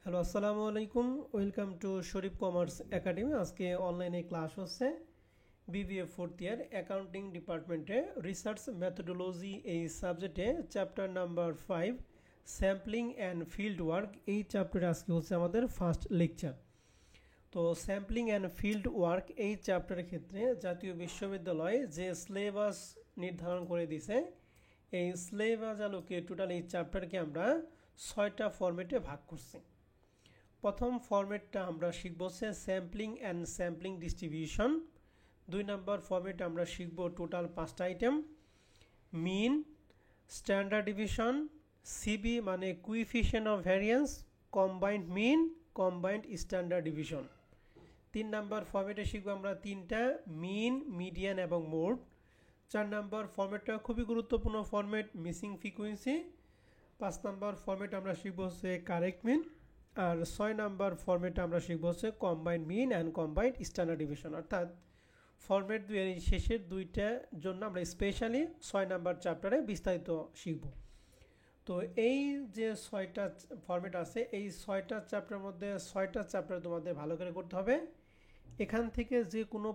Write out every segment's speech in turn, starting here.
Hello, আসসালামু আলাইকুম। Welcome to Sharif commerce academy. আজকে অনলাইনে ক্লাস হচ্ছে বিবিএ ফোর্থ ইয়ার অ্যাকাউন্টিং ডিপার্টমেন্টে রিসার্চ মেথোডোলজি এই সাবজেক্টে chapter number 5 sampling and field work. এই চ্যাপ্টারে আজকে হচ্ছে আমাদের ফার্স্ট লেকচার। তো স্যাম্পলিং অ্যান্ড ফিল্ড ওয়ার্ক এই চ্যাপ্টারের ক্ষেত্রে জাতীয় বিশ্ববিদ্যালয় যে সিলেবাস নির্ধারণ করে দিয়েছে, এই সিলেবাস আলোকে টোটাল এই চ্যাপ্টারকে আমরা 6টা ফরম্যাটে ভাগ করছি। প্রথম ফরম্যাটটা আমরা শিখব হচ্ছে sampling and sampling distribution. 2 number ফরম্যাটে আমরা শিখব টোটাল 5টা item: mean, standard division, CV মানে coefficient of variance, combined mean, combined standard division. 3 number ফরম্যাটে শিখব আমরা 3টা মিন, মিডিয়ান এবং মোড। 4 নম্বর ফরম্যাটটা খুবই গুরুত্বপূর্ণ ফরম্যাট, মিসিং ফ্রিকুয়েন্সি। 5 নম্বর ফরম্যাট আমরা শিখব হচ্ছে কারেক্ট মিন। আর 6 নাম্বার ফরম্যাটে আমরা শিখব হচ্ছে combined mean and combined standard deviation. অর্থাৎ ফরম্যাট দুইয়ের শেষের দুইটার জন্য আমরা স্পেশালি 6 নাম্বার চ্যাপ্টারে বিস্তারিত শিখব। তো এই যে 6টা ফরম্যাট আছে, এই 6টা চ্যাপ্টারের মধ্যে 6টা চ্যাপ্টার তোমাদের ভালো করে করতে হবে। এখান থেকে যে কোনো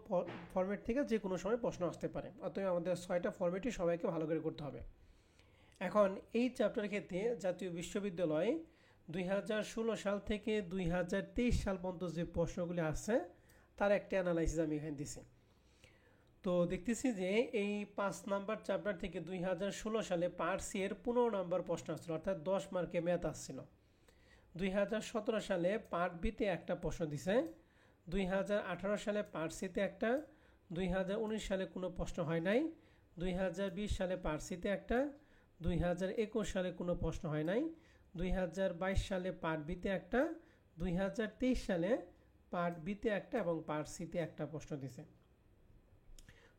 ফরম্যাট থেকে যে কোনো সময় প্রশ্ন আসতে পারে, অতএব আমাদের 6টা ফরম্যাটই সবাইকে ভালো করে করতে হবে। এখন এই চ্যাপ্টারের ক্ষেত্রে জাতীয় বিশ্ববিদ্যালয় 2016 সাল থেকে 2023 সাল পর্যন্ত যে প্রশ্নগুলি আসছে তার একটা অ্যানালাইসিস আমি এখানে দিছি। তো দেখতেছি যে এই 5 নাম্বার চ্যাপ্টার থেকে 2016 সালে পার্ট সি এর 15 নাম্বার প্রশ্ন আসছিল, অর্থাৎ 10 মার্কে ম্যাথ আসছিল। 2017 সালে পার্ট বিতে একটা প্রশ্ন দিছে, 2018 সালে পার্ট সিতে একটা, 2019 সালে কোনো প্রশ্ন হয় নাই, 2020 সালে পার্ট সিতে একটা, 2021 সালে কোনো প্রশ্ন হয় নাই, 2022 সালে পার্ট বিতে একটা, 2023 সালে পার্ট বিতে একটা এবং পার্ট সিতে একটা প্রশ্ন দিছে।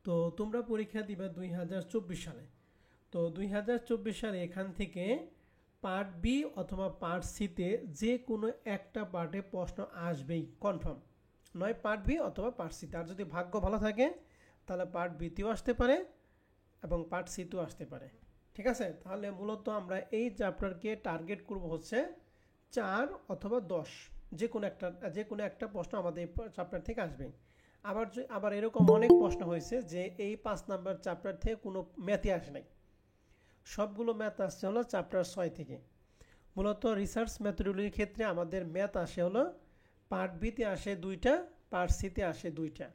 তো তোমরা পরীক্ষা দিবা 2024 সালে। তো 2024 সালে এখান থেকে পার্ট বি অথবা পার্ট সিতে যে কোনো একটা পার্টে প্রশ্ন আসবেই কনফার্ম, নয় পার্ট বি অথবা পার্ট সিতে। আর যদি ভাগ্য ভালো থাকে তাহলে পার্ট বিতেও আসতে পারে এবং পার্ট সিতেও আসতে পারে। ঠিক আছে, তাহলে মূলত আমরা এই চ্যাপ্টারকে টার্গেট করব হচ্ছে 4 অথবা 10, যে কোনো একটা প্রশ্ন আমাদের এই চ্যাপ্টার থেকে আসবে। আবার এরকম অনেক প্রশ্ন হয়েছে যে এই 5 নাম্বার চ্যাপ্টার থেকে কোনো ম্যাথই আসে নাই, সবগুলো ম্যাথ আসছে হলো চ্যাপ্টার 6 থেকে। মূলত রিসার্চ মেথোডোলজির ক্ষেত্রে আমাদের ম্যাথ আসে হলো পার্ট বিতে আসে 2টা, পার্ট সিতে আসে 2টা।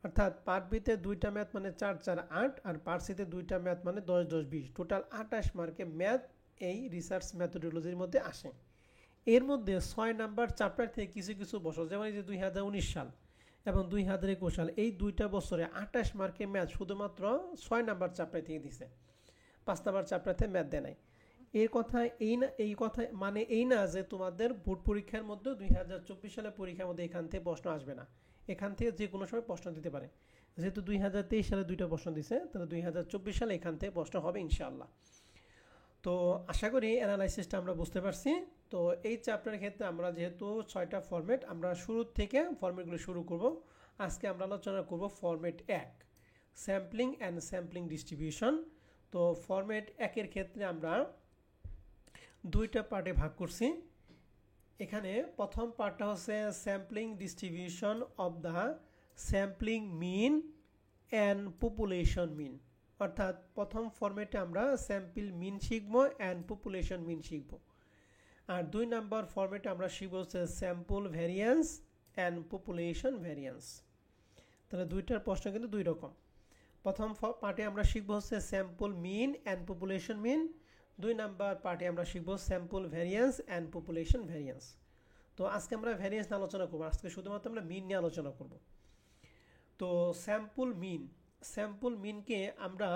অর্থাৎ পার্ট বিতে 2টা ম্যাথ মানে 4 4 8, আর পার্ট সিতে 2টা ম্যাথ মানে 10 10 20, টোটাল 28 মার্কে ম্যাথ এই রিসার্চ মেথোডোলজির মধ্যে আসে। এর মধ্যে 6 নাম্বার চ্যাপ্টার থেকে কিছু কিছু বছর, যেমন এই যে 2019 সাল এবং 2021 সাল, এই 2টা বছরে 28 মার্কে ম্যাথ শুধুমাত্র 6 নাম্বার চ্যাপ্টার থেকে দিছে, 5 নাম্বার চ্যাপ্টার থেকে ম্যাথ দেয় নাই। এই কথা মানে এই না যে তোমাদের বোর্ড পরীক্ষার মধ্যে 2024 সালের পরীক্ষার মধ্যে এখান থেকে প্রশ্ন আসবে না, এখান থেকে যে কোনো সময় প্রশ্ন দিতে পারে। যেহেতু 2023 সালে 2টা প্রশ্ন দিছে, তাহলে 2024 সালে এখান থেকে প্রশ্ন হবে ইনশাআল্লাহ। তো আশা করি অ্যানালাইসিসটা আমরা বুঝতে পারছি। তো এই চ্যাপ্টারের ক্ষেত্রে আমরা যেহেতু 6টা ফরম্যাট, আমরা শুরু থেকে ফরম্যাটগুলো শুরু করব। আজকে আমরা আলোচনা করব format 1, sampling and sampling distribution. তো ফরম্যাট 1-এর ক্ষেত্রে আমরা 2টা পার্টে ভাগ করছি। এখানে প্রথম পার্টটা হচ্ছে sampling distribution of the sampling mean and population mean. অর্থাৎ প্রথম ফরম্যাটে আমরা স্যাম্পল মিন শিখব অ্যান্ড পপুলেশন মিন শিখব। আর 2 নাম্বার ফরম্যাটে আমরা শিখব হচ্ছে sample variance and population variance. তাহলে 2টার প্রশ্ন কিন্তু 2 রকম। প্রথম পার্টে আমরা শিখব হচ্ছে sample mean and population mean. 2 number পার্টে আমরা শিখব sample variance and population variance. তো আজকে আমরা ভ্যারিয়েন্স নিয়ে আলোচনা করবো, আজকে শুধুমাত্র আমরা মিন নিয়ে আলোচনা করব। তো স্যাম্পল মিনকে আমরা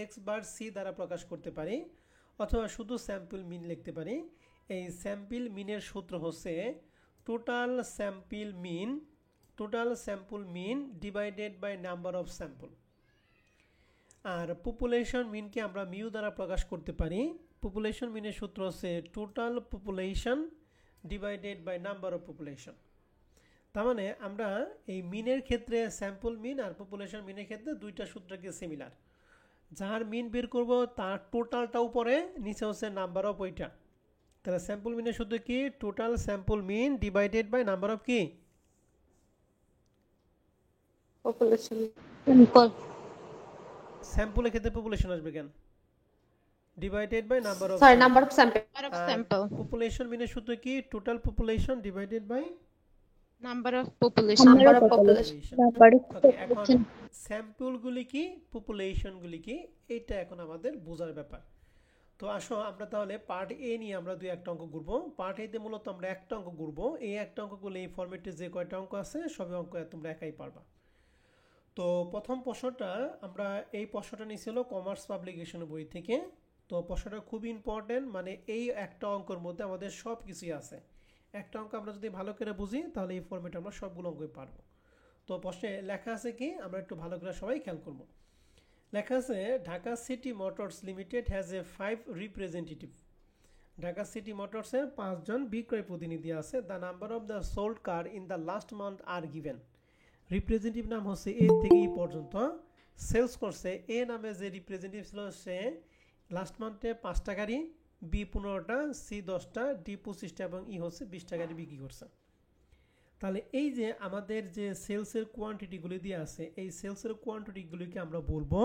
এক্স বার সি দ্বারা প্রকাশ করতে পারি, অথবা শুধু স্যাম্পল মিন লিখতে পারি। এই স্যাম্পল মিনের সূত্র হচ্ছে total sample mean divided by number of sample. আর পপুলেশন মিনকে আমরা মিউ দ্বারা প্রকাশ করতে পারি। পপুলেশন মিনের সূত্র হচ্ছে total population divided by number of population. তার মানে আমরা এই মিনের ক্ষেত্রে স্যাম্পল মিন আর পপুলেশন মিনের ক্ষেত্রে 2টা সূত্রকে সিমিলার। যার মিন বের করব তার টোটালটা উপরে, নিচে হচ্ছে নাম্বার অফ ওইটা। তাহলে স্যাম্পল মিনের সূত্র কি? Total sample mean divided by number of কি? পপুলেশন। সিম্পল। স্যাম্পলের ক্ষেত্রে পপুলেশন আসবে কেন? Divided by number of sorry, sample. Number of sample. Sample. Population মিনের সূত্র কি? Total population divided by Number of population. Number of population. Okay, এখন স্যাম্পলগুলি কি, পপুলেশনগুলি কি, এইটা এখন আমাদের বোঝার ব্যাপার। তো আসো আমরা তাহলে পার্ট এ নিয়ে আমরা দুই একটা অঙ্ক করবো। পার্ট এতে মূলত আমরা একটা অঙ্ক করবো। এই একটা অঙ্ক করলে এই ফরম্যাটে যে কয়টা অঙ্ক আছে সবই অঙ্ক তোমরা একাই পারবা। তো প্রথম প্রশ্নটা আমরা, এই প্রশ্নটা নিয়েছিল কমার্স পাবলিকেশনের বই থেকে। তো প্রশ্নটা খুবই ইম্পর্টেন্ট, মানে এই একটা অঙ্কের মধ্যে আমাদের সব কিছুই আছে। একটা অঙ্ক আমরা যদি ভালো করে বুঝি তাহলে এই ফরম্যাটে আমরা সবগুলো অঙ্কই পারবো। তো প্রশ্নে লেখা আছে কি, আমরা একটু ভালো করে সবাই খেয়াল করবো। লেখা আছে Dhaka City Motors Limited has a 5 representative. Dhaka City মোটরসের 5জন বিক্রয় প্রতিনিধি আছে। The number of the sold car in the last month are given. Representative নাম হচ্ছে এ থেকে ই পর্যন্ত। সেলস করছে এ নামে যে রিপ্রেজেন্টেটিভ ছিল সে লাস্ট মান্থে 5টা গাড়ি, বি 15টা, সি 10টা, ডি 25টা এবং ই হচ্ছে 20টা গাড়ি বিক্রি করছে। তাহলে এই যে আমাদের যে সেলসের কোয়ান্টিটিগুলি দিয়ে আছে, এই সেলসের কোয়ান্টিটিগুলিকে আমরা বলবো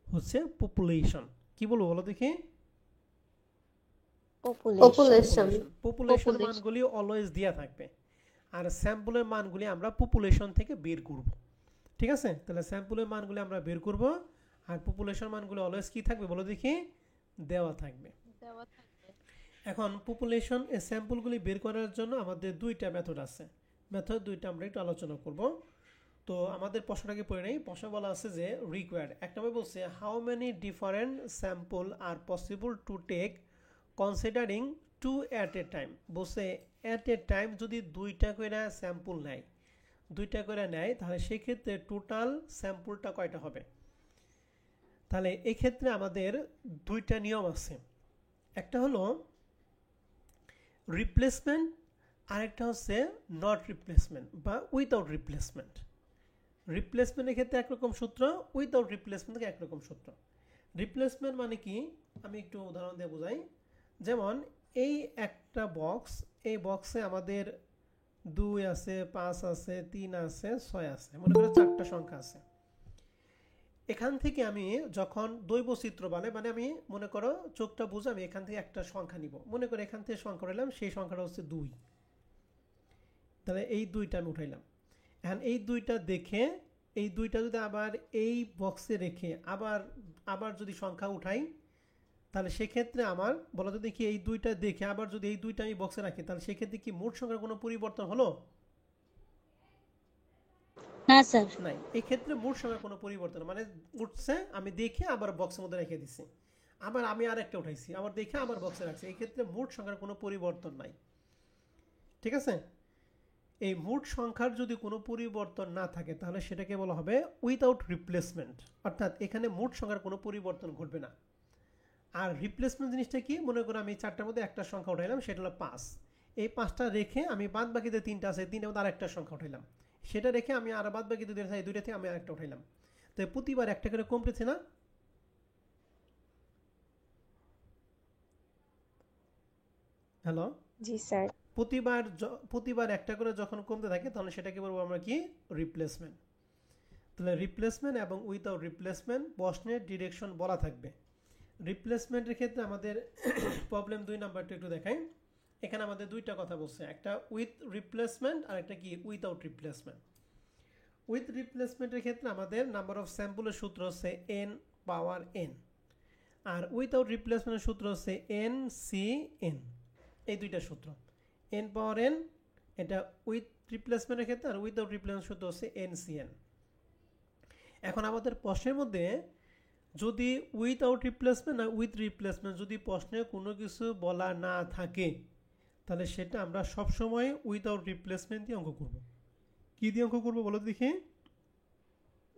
হচ্ছে পপুলেশন। কি বলবো বলো দেখি? পপুলেশন। পপুলেশন মানগুলি অলওয়েজ দেয়া থাকবে, আর স্যাম্পলের মানগুলি আমরা পপুলেশন থেকে বের করব। ঠিক আছে, তাহলে স্যাম্পলের মানগুলি আমরা বের করব, আর পপুলেশন মানগুলি অলওয়েজ কি থাকবে বলো দেখি? দেওয়া থাকবে। এখন পপুলেশন এই স্যাম্পলগুলি বের করার জন্য আমাদের দুইটা মেথড আছে। মেথড দুইটা আমরা একটু আলোচনা করব। তো আমাদের প্রশ্নটাকে পড়ে নেই। প্রশ্ন বলা আছে যে রিকোয়ার্ড, এক নম্বর বলছে how many different sample are possible to take considering 2 at a time. বলছে অ্যাট এ টাইম যদি দুইটা করে স্যাম্পল নেয়, তাহলে সেক্ষেত্রে টোটাল স্যাম্পলটা কয়টা হবে? তাহলে এক্ষেত্রে আমাদের দুইটা নিয়ম আছে। একটা হলো রিপ্লেসমেন্ট, আরেকটা হচ্ছে নট রিপ্লেসমেন্ট বা উইথাউট রিপ্লেসমেন্ট। রিপ্লেসমেন্টের ক্ষেত্রে একরকম সূত্র, উইথাউট রিপ্লেসমেন্ট একরকম সূত্র। রিপ্লেসমেন্ট মানে কি, আমি একটু উদাহরণ দিয়ে বোঝাই। যেমন এই একটা বক্স, এই বক্সে আমাদের 2 আছে, 5 আছে, 3 আছে, 6 আছে, মনে করো 4টা সংখ্যা আছে। এখান থেকে আমি যখন দৈবচিত্র মানে আমি মনে করো চোখটা বুঝে আমি এখান থেকে একটা সংখ্যা নিব, মনে করো এখান থেকে সংখ্যা উঠাইলাম, সেই সংখ্যাটা হচ্ছে 2। তাহলে এই 2টা আমি উঠাইলাম। এখন এই 2টা দেখে, এই 2টা যদি আবার এই বক্সে রেখে আবার যদি সংখ্যা উঠাই, তাহলে সেক্ষেত্রে আমার বলা যদি কি এই 2টা দেখে আবার যদি এই 2টা আমি বক্সে রাখি, তাহলে সেক্ষেত্রে কি মোট সংখ্যার কোনো পরিবর্তন হলো? না স্যার। নাই, এই ক্ষেত্রে মোট সংখ্যার কোনো পরিবর্তন, মানে উঠছে আমি দেখে আবার বক্সের মধ্যে রেখে দিছি, আবার আমি আরেকটা উঠাইছি, আবার দেখে আবার বক্সে রাখছি, এই ক্ষেত্রে মোট সংখ্যার কোনো পরিবর্তন নাই। ঠিক আছে, এই মোট সংখ্যার যদি কোনো পরিবর্তন না থাকে তাহলে সেটাকে বলা হবে উইথাউট রিপ্লেসমেন্ট, অর্থাৎ এখানে মোট সংখ্যার কোনো পরিবর্তন ঘটবে না। আর রিপ্লেসমেন্ট জিনিসটা কি, মনে করো আমি 4টার মধ্যে একটা সংখ্যা উঠাইলাম, সেটা হলো 5। এই 5টা রেখে আমি বাদ বাকিতে 3টা আছে, 3টার মধ্যে আরেকটা সংখ্যা উঠাইলাম, সেটা রেখে আমি আর বাদ বাকি 2টা থেকে আমি আরেকটা উঠাইলাম। তো প্রতিবার একটা করে কমতেছে না? হ্যালো, জি স্যার। প্রতিবার একটা করে যখন কমতে থাকে তাহলে সেটাকে বলবো আমরা কি? রিপ্লেসমেন্ট। তাহলে রিপ্লেসমেন্ট এবং উইথাউট রিপ্লেসমেন্ট প্রশ্নের ডিরেকশন বলা থাকবে। রিপ্লেসমেন্টের ক্ষেত্রে আমাদের প্রবলেম 2 নাম্বারটা একটু দেখাই। এখানে আমাদের দুইটা কথা বলছে, একটা উইথ রিপ্লেসমেন্ট আর একটা কি উইথাউট রিপ্লেসমেন্ট। উইথ রিপ্লেসমেন্টের ক্ষেত্রে আমাদের নাম্বার অফ স্যাম্পলের সূত্র হচ্ছে n পাওয়ার n, আর উইথাউট রিপ্লেসমেন্টের সূত্র হচ্ছে NCN। এই দুইটা সূত্র, n পাওয়ার n এটা উইথ রিপ্লেসমেন্টের ক্ষেত্রে, আর উইথাউট রিপ্লেসমেন্ট সূত্র হচ্ছে NCN। এখন আমাদের প্রশ্নের মধ্যে যদি উইথাউট রিপ্লেসমেন্ট আর উইথ রিপ্লেসমেন্ট যদি প্রশ্নে কোনো কিছু বলা না থাকে, তাহলে সেটা আমরা সবসময় উইথাউট রিপ্লেসমেন্ট দিয়ে অঙ্ক করব। কি দিয়ে অঙ্ক করব বলো দেখি?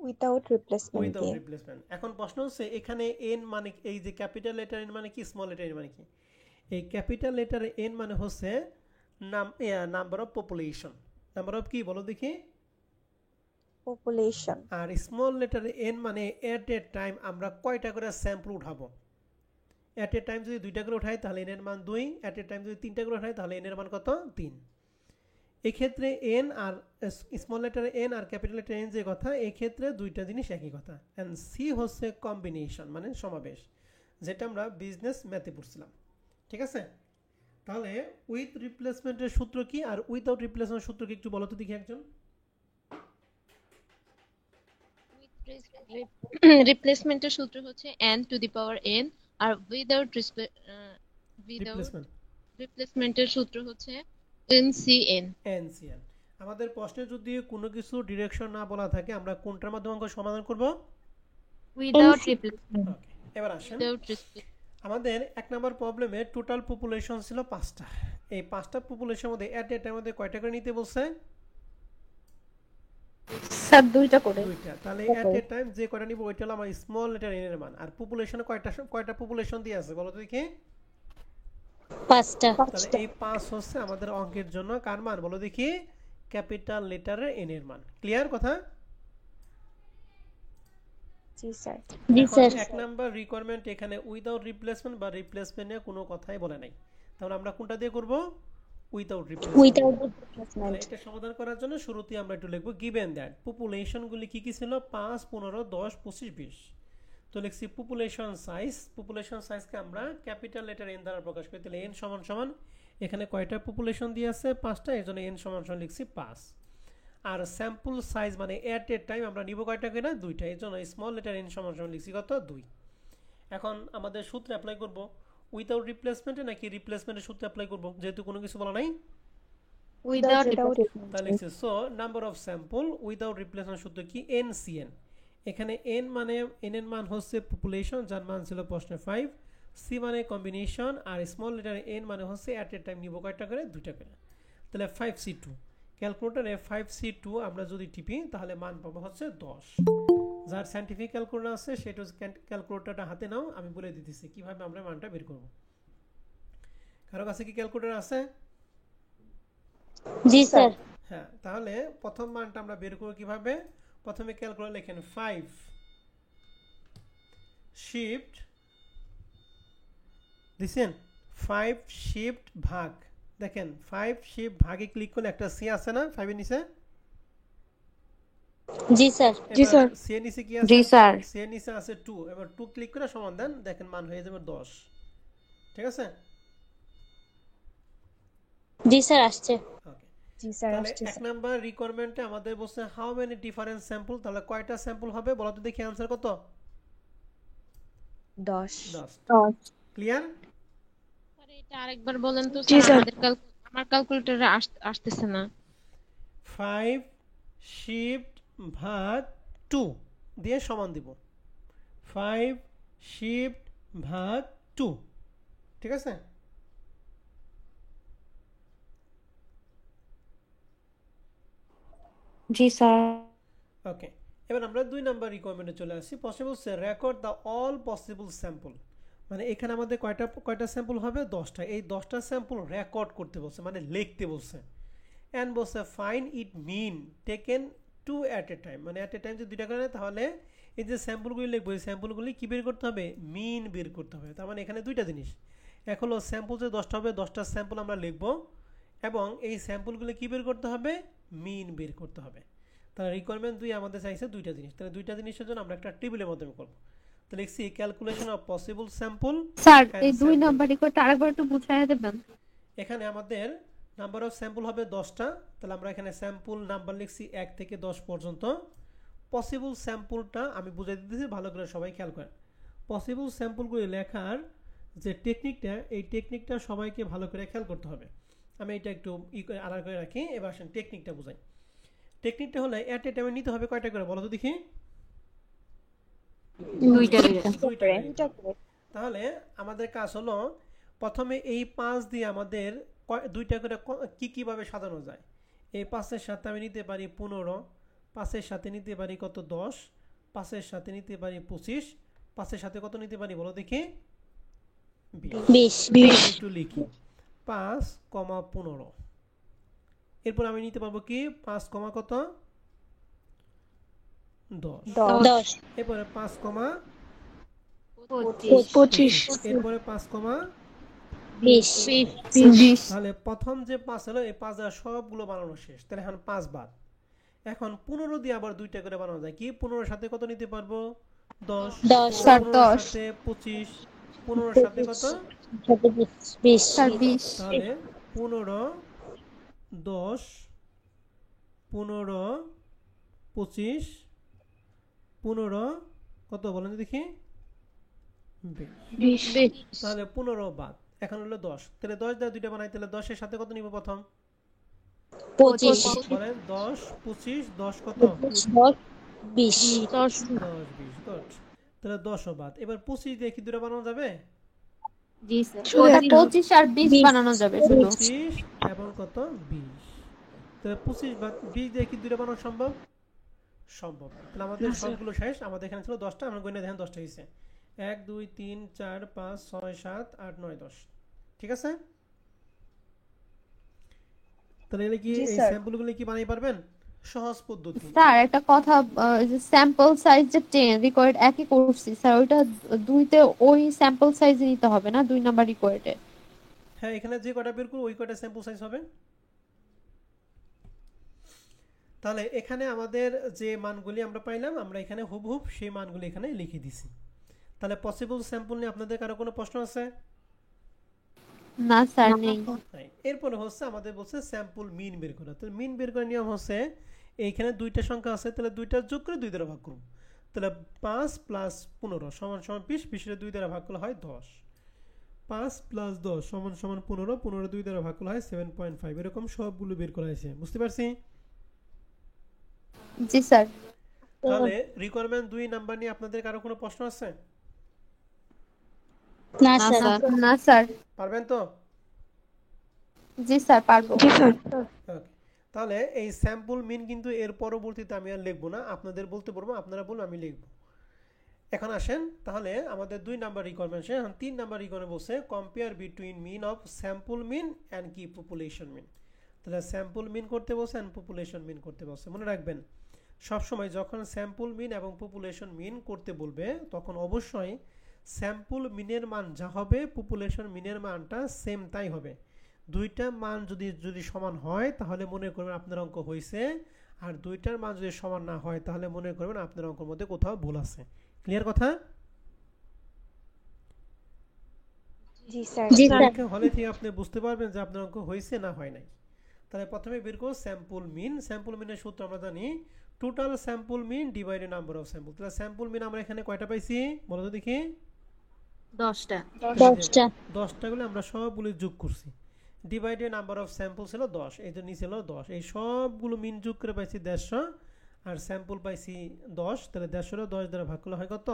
Without replacement. Without replacement. এখন প্রশ্ন হচ্ছে এখানে n মানে এই যে ক্যাপিটাল লেটার n মানে কি, স্মল লেটার n মানে কি? এই ক্যাপিটাল লেটার n মানে হচ্ছে number of population. Number of কি বলো দেখি? Population. আর স্মল লেটার এন মানে এট এ টাইম আমরা কয়টা করে স্যাম্পল উঠাবো। এট এ টাইম যদি 2টা করে উঠাই তাহলে এন এর মান 2, এট এ টাইম যদি 3টা করে উঠাই তাহলে এন এর মান কত 3। এই ক্ষেত্রে এন আর স্মল লেটার এন আর ক্যাপিটাল লেটার এন যে কথা, এই ক্ষেত্রে দুইটা জিনিস একই কথা। এন্ড সি হচ্ছে কম্বিনেশন মানে সমাবেশ, যেটা আমরা বিজনেস ম্যাথে পড়ছিলাম। ঠিক আছে, তাহলে উইথ রিপ্লেসমেন্টের সূত্র কি আর উইদাউট রিপ্লেসমেন্টের সূত্র কি একটু বলো তো দেখি একজন। রিপ্লেসমেন্টের সূত্র হচ্ছে n to the power n, আর উইদাউট রিপ্লেসমেন্ট রিপ্লেসমেন্টের সূত্র হচ্ছে ncn। এনসিএন। আমাদের প্রশ্নে যদি কোনো কিছু ডিরেকশন না বলা থাকে আমরা কোনটার মাধ্যমে অঙ্ক সমাধান করব? Without replacement. ওকে, এবার আসেন উইদাউট আমাদের 1 নাম্বার প্রবলেমে টোটাল পপুলেশন ছিল 5টা। এই 5টা পপুলেশনের মধ্যে এট এ টাইম মধ্যে কয়টা করে নিতে বলছে? স্যার 2টা করে। 2টা। তাহলে এট এ টাইম যে কয়টা নিব ওইটা হলো আমার স্মল লেটার এন এর মান। আর পপুলেশনে কয়টা পপুলেশন দিয়ে আছে বলো তো দেখি? 5টা। তাহলে এই 5 হচ্ছে আমাদের অঙ্কের জন্য কার মান বলো দেখি? ক্যাপিটাল লেটারের এন এর মান। ক্লিয়ার কথা? জি স্যার। জি স্যার। 1 নাম্বার রিকোয়ারমেন্ট এখানে উইদাউট রিপ্লেসমেন্ট বা রিপ্লেসমেন্ট নিয়ে কোনো কথাই বলে নাই। তাহলে আমরা কোনটা দিয়ে করব? Without replacement. Without তাহলে replacement. এটা সমাধান করার জন্য শুরুতেই আমরা একটু লিখব গিভেন দ্যাট পপুলেশন গুলি কি কি ছিল? 5, 15, 10, 25, 20। তো লিখছি পপুলেশন সাইজকে আমরা ক্যাপিটাল লেটার এন দ্বারা প্রকাশ করি। তাহলে এন সমান সমান এখানে কয়টা পপুলেশন দিয়ে আছে? 5টা, এর জন্য এন সমান সমান লিখছি 5। আর স্যাম্পল সাইজ মানে এট এ টাইম আমরা নিব কয়টা করে? 2টা, এর জন্য স্মল লেটার এন সমান সমান লিখছি কত? 2। এখন আমাদের সূত্র অ্যাপ্লাই করব উইদাউট রিপ্লেসমেন্টে নাকি রিপ্লেসমেন্টের সূত্র অ্যাপ্লাই করব, যেহেতু কোনো কিছু বলা নাই। উইদাউট তাহলে লিখছি so number of sample without replacement সূত্র কি? এনসিএন। এখানে এন মানে এন এর মান হচ্ছে পপুলেশন, যার মান ছিল প্রশ্নে 5। সি মানে কম্বিনেশন, আর স্মল লেটার এন মানে হচ্ছে এট এ টাইম নিব কয়টা করে? 2টা করে। তাহলে 5C2 ক্যালকুলেটরে 5C2 আমরা যদি টিপি তাহলে মান পাবো হচ্ছে 10। যার সায়েন্টিফিক ক্যালকুলেটর আছে সেটা ক্যালকুলেটরটা হাতে নাও, আমি বলে দিতেছি কিভাবে আমরা মানটা বের করব। কারো কাছে কি ক্যালকুলেটর আছে? জি স্যার। হ্যাঁ, তাহলে প্রথম মানটা আমরা বের করব কিভাবে? প্রথমে ক্যালকুলেটর লেখেন 5 শিফট দিছেন 5 শিফট ভাগ, দেখেন 5 শিফট ভাগে ক্লিক করলে একটা সি আছে না 5 এর নিচে? জি স্যার। সি এর নিচে কি আছে? জি স্যার। সি এর নিচে আছে 2। এবার 2 ক্লিক করে সমান দেন, দেখেন মান হয়ে যাবে 10। ঠিক আছে? জি স্যার আসছে। ওকে, জি স্যার তাহলে আসছে 1 নাম্বার রিকোয়ারমেন্টে আমাদের বলছে হাউ মেনি ডিফারেন্ট স্যাম্পল। তাহলে কয়টা স্যাম্পল হবে বলো তো দেখি? आंसर কত? 10. 10। ক্লিয়ার? স্যার এটা আরেকবার বলেন তো জি স্যার, স্যার। আমার ক্যালকুলেটরে আসতেছে না। 5 শিফট ভাগ 2 দিয়ে সমান দিব 5 শিফট ভাগ 2। ঠিক আছে? জি স্যার। ওকে, এবার আমরা 2 নাম্বার রিকোয়ারমেন্টে চলে আসি। Possible say record the all possible sample. মানে এখানে আমাদের কয়টা স্যাম্পল হবে? 10টা। এই 10টা স্যাম্পল রেকর্ড করতে বলছে, মানে লিখতে বলছে। এন্ড বলছে find it mean taken 2 at a time. মানে এট এ টাইম যদি 2টা করে তাহলে এই যে স্যাম্পলগুলি লিখবো এই স্যাম্পলগুলি কি বের করতে হবে? মিন বের করতে হবে। তার মানে এখানে 2টা জিনিস, এক হলো স্যাম্পল যে 10টা হবে 10টা স্যাম্পল আমরা লিখবো, এবং এই স্যাম্পলগুলি কি বের করতে হবে? মিন বের করতে হবে। তাহলে রিকোয়ারমেন্ট 2 আমাদের চাইছে 2টা জিনিস। তাহলে 2টা জিনিসের জন্য আমরা একটা টেবিলের মাধ্যমে করব। তো লিখছি calculation of possible sample. Sir এই 2 নাম্বার রিকোয়েস্ট আরেকবার একটু বুঝাইয়া দেবেন। এখানে আমাদের নাম্বার অফ স্যাম্পল হবে 10টা। তাহলে আমরা এখানে স্যাম্পল নাম্বার লিখছি 1 থেকে 10 পর্যন্ত। পসিবল স্যাম্পলটা আমি বুঝাই দিতেছি, ভালো করে সবাই খেয়াল করেন। পসিবল স্যাম্পলগুলি লেখার যে টেকনিকটা, এই টেকনিকটা সবাইকে ভালো করে খেয়াল করতে হবে। আমি এটা একটু আলাদা করে রাখি। এবার আসেন টেকনিকটা বুঝাই। টেকনিকটা হলো এট এ টাইমে নিতে হবে কয়টা করে বলো তো দেখি? 2টা করে। তাহলে আমাদের কাজ হলো প্রথমে এই 5 দিয়ে আমাদের 2টা করে কিভাবে সাজানো যায়। এই 5-এর সাথে আমি নিতে পারি 15, 5-এর সাথে নিতে পারি কত? 10, 5-এর সাথে নিতে পারি 25, 5-এর সাথে কত নিতে পারি বলো দেখি? 20 একটু লিখি 5, 15। এরপর আমি নিতে পারবো কি 5, কত 10 10 এরপরে 5 কমা 25 25 এরপরে 5 কমা 20 তাহলে প্রথম যে 5 হলো এই 5 দ্বারা সবগুলো বানানো শেষ, তাহলে এখন 5 বাদ। এখন 15 দিয়ে আবার দুইটা করে বানানো যায়, কি 15 এর সাথে কত নিতে পারবো 10, স্যার 15 এর 10 সাথে 25, 15 এর সাথে কত, স্যার 20 তাহলে 15, 10, 15, 25, 15 কত বলেন তো দেখি 20, তাহলে 15 বাদ। এখন হলো 10, তাহলে 10 দিয়ে দুইটা বানাই, তাহলে 10 এর সাথে কত নিব প্রথম 25 বলেন 10, 25, 10 কত 20 10, 20 গুড। তাহলে 10 বাদ। এবার 25 দিয়ে কি দুটো বানানো যাবে, জি স্যার 25 আর 20 বানানো যাবে শুধু 25 এবং কত 20, তাহলে 25 বাদ 20 দিয়ে কি দুটো বানানো সম্ভব, সম্ভব। তাহলে আমাদের সবগুলো শেষ, আমাদের এখানে ছিল 10টা, আমরা গণনা দেখেন 10টা হয়েছে, 1 2 3 4 5 6 7 8 9 10, ঠিক আছে। তাহলে এগুলো কি জি এই স্যার স্যাম্পলগুলো কি বানাই পারবেন, সহজ পদ্ধতি। স্যার একটা কথা যে স্যাম্পল সাইজ যে 10 রিকোয়ার্ড একই করছি স্যার ওইটা দুইতে ওই স্যাম্পল সাইজে নিতে হবে না 2 নাম্বার রিকোয়ার্ডে হ্যাঁ, এখানে যে কটা বের করব ওই কটা স্যাম্পল সাইজ হবে। তাহলে এখানে আমাদের যে মানগুলি আমরা পাইলাম, আমরা এখানে হুবহুব সেই মানগুলি এখানে লিখে দিছি। তাহলে পসিবল স্যাম্পল নিয়ে আপনাদের কারো কোনো প্রশ্ন আছে? না স্যার নেই নাই। এরপরে হচ্ছে আমাদের বলছে স্যাম্পল মিন বের করা। তো মিন বের করার নিয়ম হচ্ছে এইখানে দুইটা সংখ্যা আছে, তাহলে দুইটা যোগ করে 2 দ্বারা ভাগ করব। তাহলে 5 প্লাস 15 সমান সমান 20, 20 এর 2 দ্বারা ভাগ করলে হয় 10, 5 প্লাস 10 সমান সমান 15, 15 2 দ্বারা ভাগ করলে হয় 7.5। এরকম সবগুলো বের করা হয়েছে, বুঝতে পারছি। জি স্যার তাহলে রিকোয়ারমেন্ট 2 নাম্বার নিয়ে আপনাদের কারো কোনো প্রশ্ন আছে? না স্যার না স্যার পারবেন তো? জি স্যার পারবো ওকে, তাহলে এই স্যাম্পল মিন কিন্তু এর পরবর্তীতে আমি আর লিখবো না, আপনাদের বলতে পারবো, আপনারা বলুন আমি লিখবো। এখন আসেন তাহলে আমাদের 2 নাম্বার রিকোয়ারমেন্ট শেষ। এখন 3 নাম্বার রিকোয়ারমেন্ট বলছে compare between mean of sample mean and কি পপুলেশন মিন। তাহলে স্যাম্পল মিন করতে বলছে অ্যান্ড পপুলেশন মিন করতে বলছে। মনে রাখবেন সবসময় যখন স্যাম্পল মিন এবং পপুলেশন মিন করতে বলবে তখন অবশ্যই স্যাম্পল মিনের মান যা হবে পপুলেশন মিনের মানটা সেম তাই হবে। দুইটা মান যদি সমান হয় তাহলে মনে করবেন আপনার অঙ্ক হয়েছে, আর দুইটার মান যদি সমান না হয় তাহলে মনে করবেন আপনার অঙ্কের মধ্যে কোথাও ভুল আছে। ক্লিয়ার কথা? জি স্যার পরীক্ষা হলে থেকে আপনি বুঝতে পারবেন যে আপনার অঙ্ক হয়েছে না হয় নাই। তাহলে প্রথমে বের করব স্যাম্পল মিন। স্যাম্পল মিনের সূত্র আমরা জানি total sample mean divided number of sample. তাহলে স্যাম্পল মিন আমরা এখানে কয়টা পাইছি বলো তো দেখি? 10টা 10টা গুলো আমরা সবগুলো যোগ করছি, ডিভাইডেড নাম্বার অফ স্যাম্পল ছিল 10, এই জন্য ছিল 10। এই সবগুলো মিন যোগ করে পাইছি 150 আর স্যাম্পল পাইছি 10, তাহলে 150 10 দ্বারা ভাগ করলে হয় কত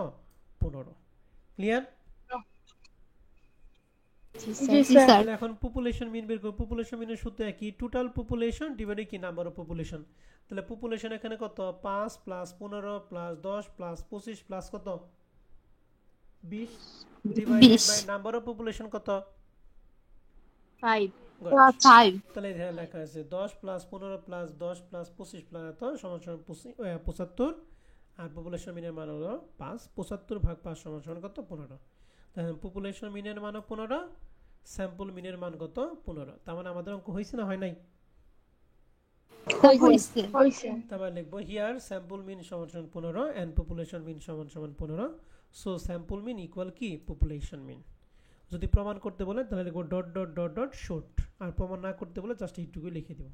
15। ক্লিয়ার? জি স্যার তাহলে এখন পপুলেশন মিন বের করব। পপুলেশন মিনের সূত্র কি, টোটাল পপুলেশন ডিভাইডেড কি নাম্বার অফ পপুলেশন। তাহলে পপুলেশন এখানে কত 5 প্লাস 15 প্লাস 10 প্লাস 25 প্লাস কত 20 divided by number of population কত 5 Good. 5 তাহলে এখানে লেখা আছে 10 প্লাস 15 প্লাস 10 প্লাস 25 প্লাস এত সমান সমান 75, আর পপুলেশন মিনের মান হলো 5, 75 ভাগ 5 সমান সমান কত 15। তাহলে পপুলেশন মিনের মান 15, স্যাম্পল মিনের মান কত 15। তার মানে আমাদের অঙ্ক হয়েছে না হয় নাই? হইছে তারপর লিখবো হিয়ার স্যাম্পল মিন সমান সমান 15 এন্ড পপুলেশন মিন সমান সমান 15, সো স্যাম্পল মিন ইকুয়াল কি পপুলেশন মিন। যদি প্রমাণ করতে বলে তাহলে লিখবো dot dot dot dot short, আর প্রমাণ না করতে বলে জাস্ট এইটুকুই লিখে দেব।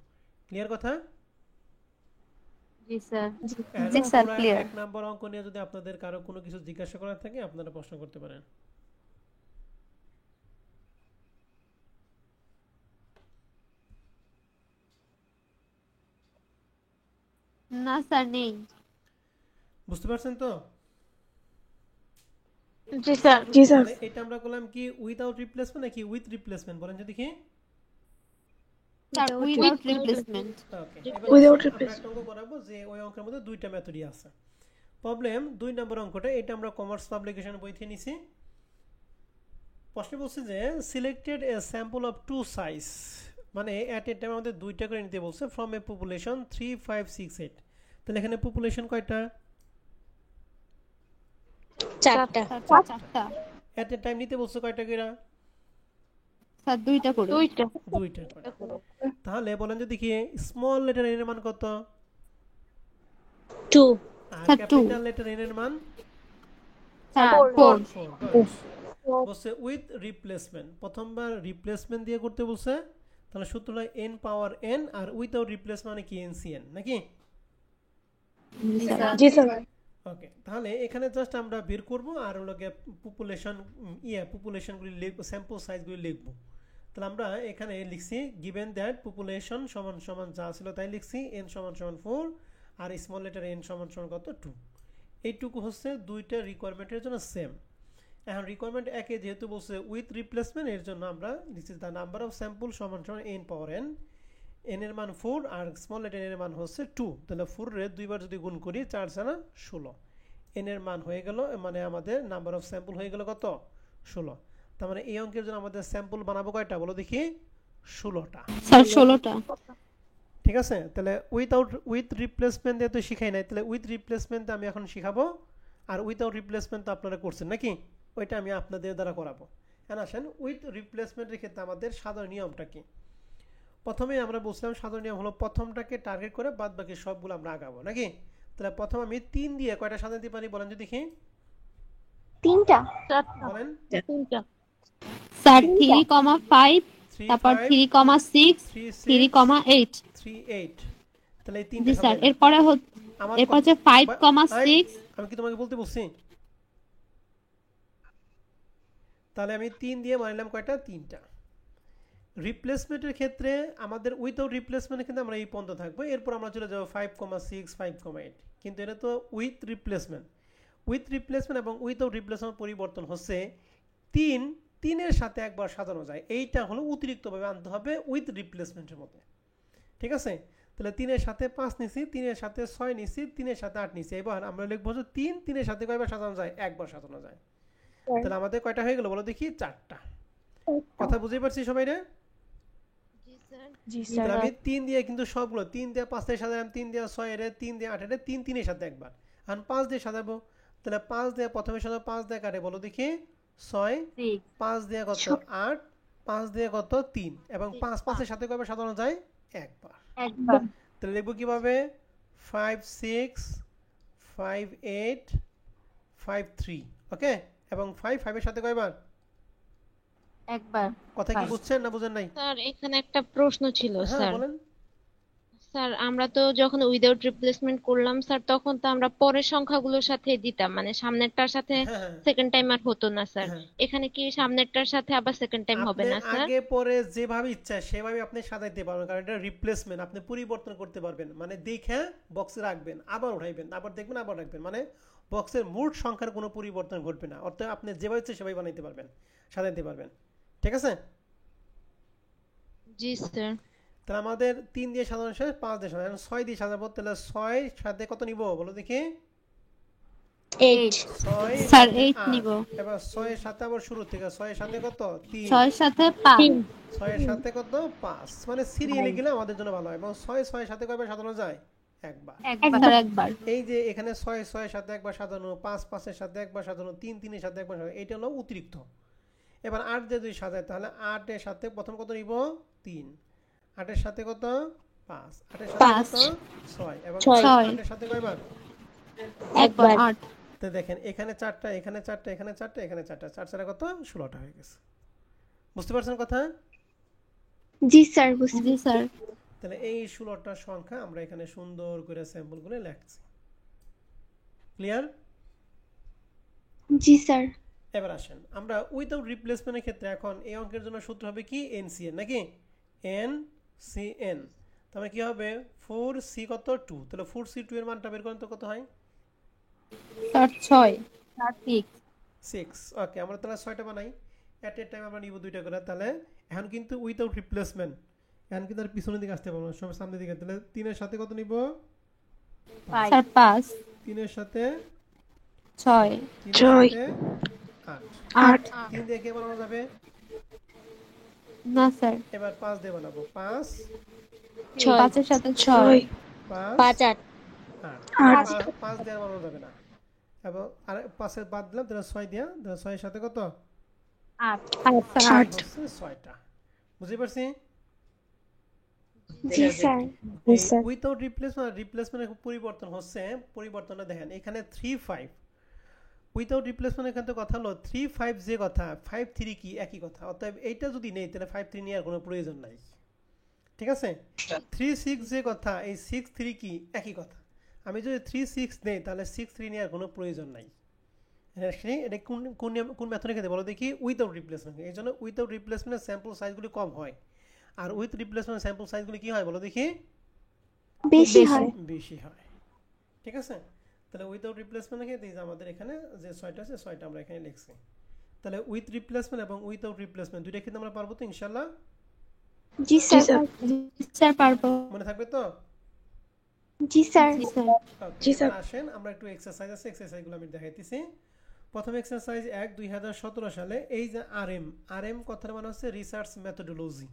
ক্লিয়ার কথা? জি স্যার And জি স্যার পুরা ক্লিয়ার এক নাম্বার অঙ্ক নিয়ে যদি আপনাদের কারো কোনো কিছু জিজ্ঞাসা করার থাকে আপনারা প্রশ্ন করতে পারেন। না স্যার নেই বুঝতে পারছেন তো? জি স্যার তাহলে এটা আমরা করলাম কি উইদাউট রিপ্লেসমেন্ট নাকি উইথ রিপ্লেসমেন্ট বলেন তো দেখি? স্যার উইদাউট রিপ্লেসমেন্ট ওকে, উইদাউট রিপ্লেসমেন্ট অঙ্ক করাবো যে ওই অঙ্কের মধ্যে দুইটা মেথডই আছে। প্রবলেম 2 নম্বর অঙ্কটা, এটা আমরা কমার্স পাবলিকেশন বই থেকে নিছি। প্রশ্ন বলছে যে selected A sample of 2 size, মানে এট এ টাইম আমাদের দুইটা করে নিতে বলছে ফ্রম এ পপুলেশন 3568। তাহলে এখানে পপুলেশন কয়টা চারটা স্যার চারটা। এট এ টাইম নিতে বলছো কয়টা করে? স্যার দুইটা করে। দুইটা। দুইটা করে। তাহলে বলেন যদি কি স্মল লেটার এন এর মান কত? টু আর sir two. Capital letter N এর মান স্যার Four. ফোর। 4 বলছে উইথ রিপ্লেসমেন্ট, প্রথমবার রিপ্লেসমেন্ট দিয়ে করতে বলছে, তাহলে সূত্র হলো n পাওয়ার n, আর উইথাউট রিপ্লেসমেন্ট মানে কি NCN নাকি? জি স্যার ওকে, তাহলে এখানে জাস্ট আমরা বের করব আর ওগুলোকে পপুলেশন পপুলেশনগুলি লিখব, স্যাম্পল সাইজগুলি লিখব। তাহলে আমরা এখানে লিখছি গিভেন দ্যাট পপুলেশন সমান সমান যা ছিল তাই লিখছি, n সমান সমান 4 আর স্মল লেটার n সমান সমান কত 2। এইটুকু হচ্ছে দুইটা রিকোয়ারমেন্টের জন্য সেম। এখন রিকোয়ারমেন্ট একে যেহেতু বলছে উইথ রিপ্লেসমেন্ট, এর জন্য আমরা লিখছি দ্য নাম্বার অফ স্যাম্পল সমান সমান n পাওয়ার n, n এর মান 4 আর স্মল লেটার n এর মান হচ্ছে 2। তাহলে 4 রে দুইবার যদি গুণ করি 4 ছাড়া 16, n এর মান হয়ে গেল, মানে আমাদের নাম্বার অফ স্যাম্পল হয়ে গেল কত 16। তার মানে এই অঙ্কের জন্য আমাদের স্যাম্পল বানাবো কয়টা বলো দেখি? 16টা। স্যার 16টা। ঠিক আছে, তাহলে উইথ রিপ্লেসমেন্ট দিয়ে তো শিখাই নাই, তাহলে উইথ রিপ্লেসমেন্ট আমি এখন শিখাবো, আর উইথাউট রিপ্লেসমেন্ট তো আপনারা করছেন নাকি, ওইটা আমি আপনাদের দ্বারা করাবো। এখন আসেন উইথ রিপ্লেসমেন্টের ক্ষেত্রে আমাদের সাধারণ নিয়মটা কি। প্রথমে আমরা বলছিলাম সাধারণ নিয়ম হলো প্রথমটাকে টার্গেট করে বাদ বাকি সবগুলো আমরা আগাবো নাকি। তাহলে প্রথম আমি 3 দিয়ে কয়টা সাজাতে পারি বলেন যদি দেখি? তিনটা বলেন। তিনটা। স্যার 3,5, 3 তারপর 5 3,6, 3 6 3,8। 3 8। তাহলে এই জি তিনটা স্যার, সাজাইলাম। এরপরে আমার এরপর যে 5,6। আমি কি তোমাকে বলতে বলছি? তাহলে আমি 3 দিয়ে বানাইলাম কয়টা? তিনটা। রিপ্লেসমেন্টের ক্ষেত্রে আমাদের উইথাউট রিপ্লেসমেন্টের ক্ষেত্রে আমরা এই পর্যন্ত থাকবো, এরপর আমরা চলে যাবো 5,6 5,8, কিন্তু এটা তো উইথ রিপ্লেসমেন্ট। উইথ রিপ্লেসমেন্ট এবং উইথাউট রিপ্লেসমেন্ট পরিবর্তন হচ্ছে 3 সাথে একবার সাজানো যায়, এইটা হলো অতিরিক্তভাবে আনতে হবে উইথ রিপ্লেসমেন্টের মধ্যে। ঠিক আছে, তাহলে 3 এর সাথে 5 নিছি, 3 এর সাথে 6 নিছি, 3 এর সাথে 8 নিছি, এবার আমরা লিখবো 3 এর সাথে কয়বার সাজানো যায়? একবার সাজানো যায়। তাহলে আমাদের কয়টা হয়ে গেল বলো দেখি? 4টা। কথা বুঝতে পারছি সবাই রে? জি স্যার। জি তাহলে স্যার আমি 3 দিয়ে কিন্তু সবগুলো 3 দিয়ে 5 এর সাজালাম, 3 দিয়ে 6 এর, 3 দিয়ে 8 এর, 3 এর সাথে একবার, আর 5 দিয়ে সাজাবো। তাহলে 5 দিয়ে প্রথমে সাজাবো, 5 দিয়ে কাটে বলো দেখি? 6, 5 দিয়ে কত? 8, 5 দিয়ে কত? 3, এবং 5 এর সাথে কয়বার সাজানো যায়? একবার। তাহলে লিখবো কিভাবে? 5 6 5 8 5 3, ওকে, এবং 5 এর সাথে কয়বার? একবার। কথা কি বুঝছেন না বুঝেন নাই? স্যার এখানে একটা প্রশ্ন ছিল হ্যাঁ স্যার। বলেন। স্যার আমরা তো যখন উইদাউট রিপ্লেসমেন্ট করলাম স্যার, তখন তো আমরা পরের সংখ্যাগুলোর সাথে দিতাম, মানে সামনেরটার সাথে হ্যাঁ সেকেন্ড টাইম আর হতো না স্যার। হ্যাঁ, এখানে কি সামনেরটার সাথে আবার সেকেন্ড টাইম হবে আপনি না স্যার? আগে পরে যেভাবে ইচ্ছা সেভাবে আপনি সাজাইতে পারবেন, কারণ এটা রিপ্লেসমেন্ট, আপনি পরিবর্তন করতে পারবেন, মানে দেখে বক্সে রাখবেন, আবার উঠাইবেন, আবার দেখবেন, আবার রাখবেন, মানে বক্সের মোট সংখ্যার কোনো পরিবর্তন ঘটবে না, অর্থাৎ আপনি যেভাবে ইচ্ছে সেভাবে বানাইতে পারবেন, সাজাইতে পারবেন। ঠিক আছে, জি স্যার। তাহলে আমাদের 3 দিয়ে সাজানো শেষ, 5 দিয়ে সাজানো, 6 দিয়ে সাজাবো। তাহলে 6 সাথে কত নিব বলো দেখি? 8 6 স্যার সাথে 8 8। নিব। এবার 6 এর সাথে আবার শুরু থেকে 6 এর সাথে কত? 3। 6 এর সাথে 5। 6 এর সাথে কত? 5, মানে সিরিয়ালি গেলে আমাদের জন্য ভালো হয়। এবং 6 এর সাথে কয়বার সাজানো যায়? একবার। একবার একবার। এই যে এখানে 6 এর সাথে একবার সাজানো, 5 এর সাথে একবার সাজানো, 3 এর সাথে একবার সাজানো, এটা হলো অতিরিক্ত। এবার 8 দিয়ে যদি সাজাই, তাহলে 8 এর সাথে প্রথম কত নিব? 3, 8 এর সাথে কত? 5, 8 এর সাথে কত? 6, এবং 8 এর সাথে কয়বার? একবার 8। তো দেখেন এখানে 4টা, এখানে 4টা, এখানে 4টা, এখানে 4টা, 4 ছাড়া কত? 16টা হয়ে গেছে। বুঝতে পারছেন কথা? জি স্যার জি স্যার। তাহলে এই 16টা সংখ্যা আমরা এখানে সুন্দর করে স্যাম্পলগুলো লিখছি। ক্লিয়ার? জি স্যার এবার আসেন আমরা উইদাউট রিপ্লেসমেন্টের ক্ষেত্রে এখন এই অঙ্কের জন্য সূত্র হবে কি? এনসিএন নাকি? এনসিএন। তাহলে কি হবে? 4c কত? 2। তাহলে 4c 2 এর মানটা বের করেন তো কত হয়? স্যার 6 6। 6। ওকে, আমরা তাহলে 6টা বানাই, এট এ টাইম আমরা নিব 2টা করে। তাহলে এখন কিন্তু উইদাউট রিপ্লেসমেন্ট, এখন কিন্তু আর পিছনের দিকে আসতে পারবো না, সব সামনের দিকে। তাহলে 3 এর সাথে কত নিব? স্যার 5। 3 এর সাথে 6 3 এর সাথে 8। 8। 3 দিয়ে কে বানানো যাবে? না স্যার, এবার 5 দিয়ে বানাবো। 5 5 এর সাথে 6। 5 5 8 8। 5 দিয়ে বানানো যাবে না। এবং আর 5 বাদ দিলাম, তাহলে 6 দিয়া, তাহলে 6 এর সাথে কত? 8 8 হচ্ছে 6টা। বুঝতে পারছি? জি স্যার এই উইথাউট রিপ্লেসমেন্টের পরিবর্তন হচ্ছে, পরিবর্তনটা দেখেন এখানে 3 5 উইথাউট রিপ্লেসমেন্ট, এখানে তো কথা হলো 3 5 যে কথা 5 3 কি একই কথা, অতএব এইটা যদি নেই তাহলে 5 3 নেওয়ার কোনো প্রয়োজন নাই, ঠিক আছে? 3 6 যে কথা, এই 6 3 কি একই কথা, আমি যদি 3 6 নেই তাহলে 6 3 নেওয়ার কোনো প্রয়োজন নাই। এটা কোন মেথডে খেতে বলো দেখি? Without replacement. এই জন্য উইথাউট রিপ্লেসমেন্টের স্যাম্পল সাইজগুলি কম হয়, আর উইথ রিপ্লেসমেন্ট স্যাম্পল সাইজগুলি কি হয় বলো দেখি? বেশি হয়। বেশি হয়, ঠিক আছে? তাহলে উইথাউট রিপ্লেসমেন্ট ক্ষেত্রে আমাদের এখানে যে 6টা আছে 6টা আমরা এখানে লিখছি। তাহলে উইথ রিপ্লেসমেন্ট এবং উইথাউট রিপ্লেসমেন্ট দুইটা ক্ষেত্রে আমরা পারবো তো ইনশাআল্লাহ? জি স্যার স্যার পারবো। মনে থাকবে তো? জি স্যার জি স্যার। জি স্যার। আসেন আমরা একটু এক্সারসাইজ আছে, এক্সারসাইজগুলো আমি দেখাইতেছি। প্রথম এক্সারসাইজ 1 2017 সালে এই যে আরএম কথার মানে হচ্ছে রিসার্চ মেথোডোলজি,